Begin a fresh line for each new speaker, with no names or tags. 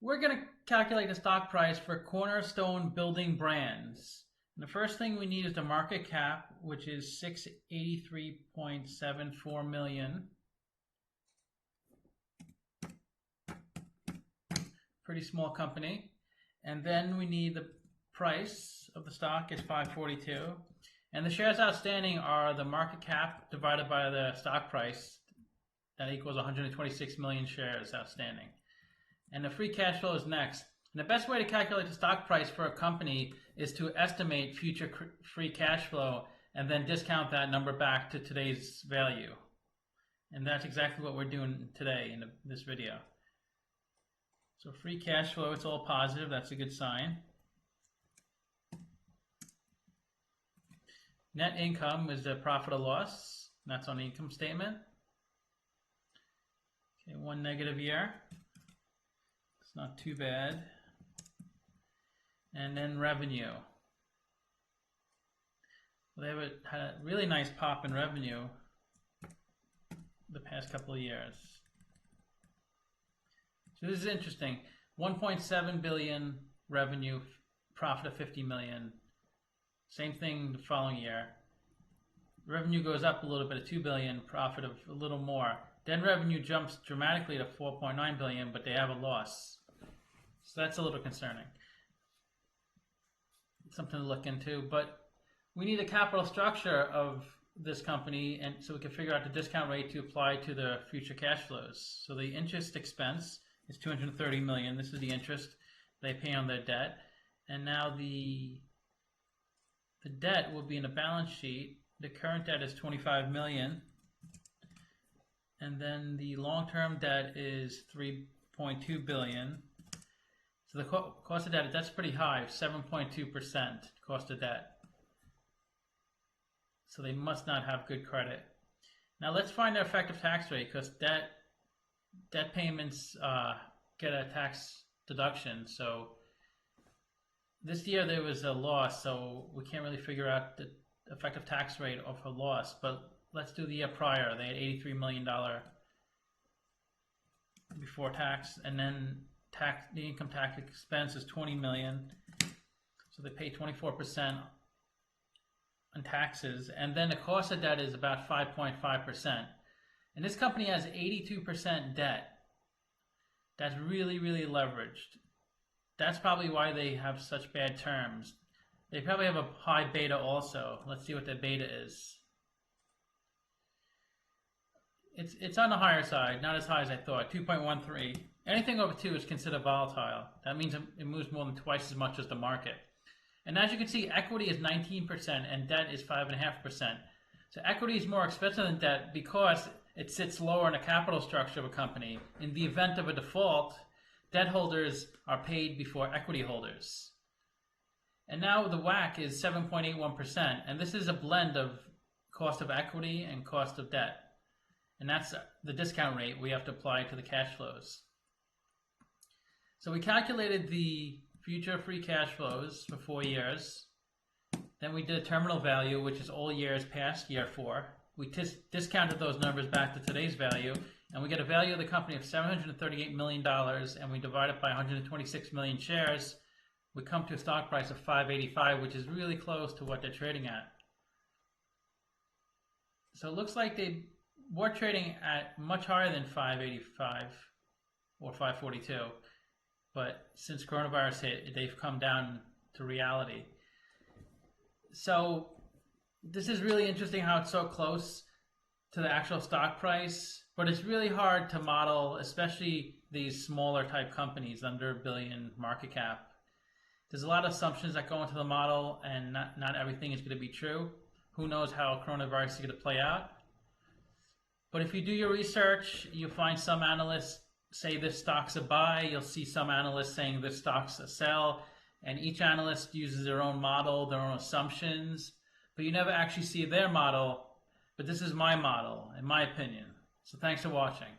We're going to calculate the stock price for Cornerstone Building brands. And the first thing we need is the market cap, which is 683.74 million. Pretty small company. And then we need the price of the stock is 542. And the shares outstanding are the market cap divided by the stock price. That equals 126 million shares outstanding. And the free cash flow is next. And the best way to calculate the stock price for a company is to estimate future free cash flow and then discount that number back to today's value. And that's exactly what we're doing today in this video. So free cash flow, it's all positive. That's a good sign. Net income is the profit or loss. That's on the income statement. Okay, one negative year. It's not too bad. And then revenue. Well, they had a really nice pop in revenue the past couple of years. So this is interesting. 1.7 billion revenue, profit of 50 million. Same thing the following year. Revenue goes up a little bit to 2 billion, profit of a little more. Then revenue jumps dramatically to 4.9 billion, but they have a loss. So that's a little concerning. It's something to look into, but we need a capital structure of this company, and so we can figure out the discount rate to apply to the future cash flows. So the interest expense is 230 million. This is the interest they pay on their debt. And now the debt will be in the balance sheet. The current debt is 25 million. And then the long-term debt is 3.2 billion. So the cost of debt, that's pretty high, 7.2% cost of debt. So they must not have good credit. Now let's find their effective tax rate, because debt payments get a tax deduction. So this year there was a loss, so we can't really figure out the effective tax rate of a loss. But let's do the year prior. They had $83 million before tax, and then the income tax expense is 20 million. So they pay 24% on taxes, and then the cost of debt is about 5.5%. And this company has 82% debt. That's really, really leveraged. That's probably why they have such bad terms. They probably have a high beta also. Let's see what the beta is. It's on the higher side, not as high as I thought, 2.13. Anything over 2 is considered volatile. That means it moves more than twice as much as the market. And as you can see, equity is 19% and debt is 5.5%. So equity is more expensive than debt because it sits lower in the capital structure of a company. In the event of a default, debt holders are paid before equity holders. And now the WACC is 7.81%, and this is a blend of cost of equity and cost of debt. And that's the discount rate we have to apply to the cash flows. So we calculated the future free cash flows for 4 years. Then we did a terminal value, which is all years past year 4. We discounted those numbers back to today's value, and we get a value of the company of $738 million, and we divide it by 126 million shares. We come to a stock price of $5.85, which is really close to what they're trading at. So it looks like they were trading at much higher than $5.85 or $5.42. But since coronavirus hit, they've come down to reality. So this is really interesting how it's so close to the actual stock price, but it's really hard to model, especially these smaller type companies under $1 billion market cap. There's a lot of assumptions that go into the model, and not everything is going to be true. Who knows how coronavirus is going to play out? But if you do your research, you'll find some analysts say this stock's a buy. You'll see some analysts saying this stock's a sell. And each analyst uses their own model, their own assumptions. But you never actually see their model. But this is my model, in my opinion. So thanks for watching.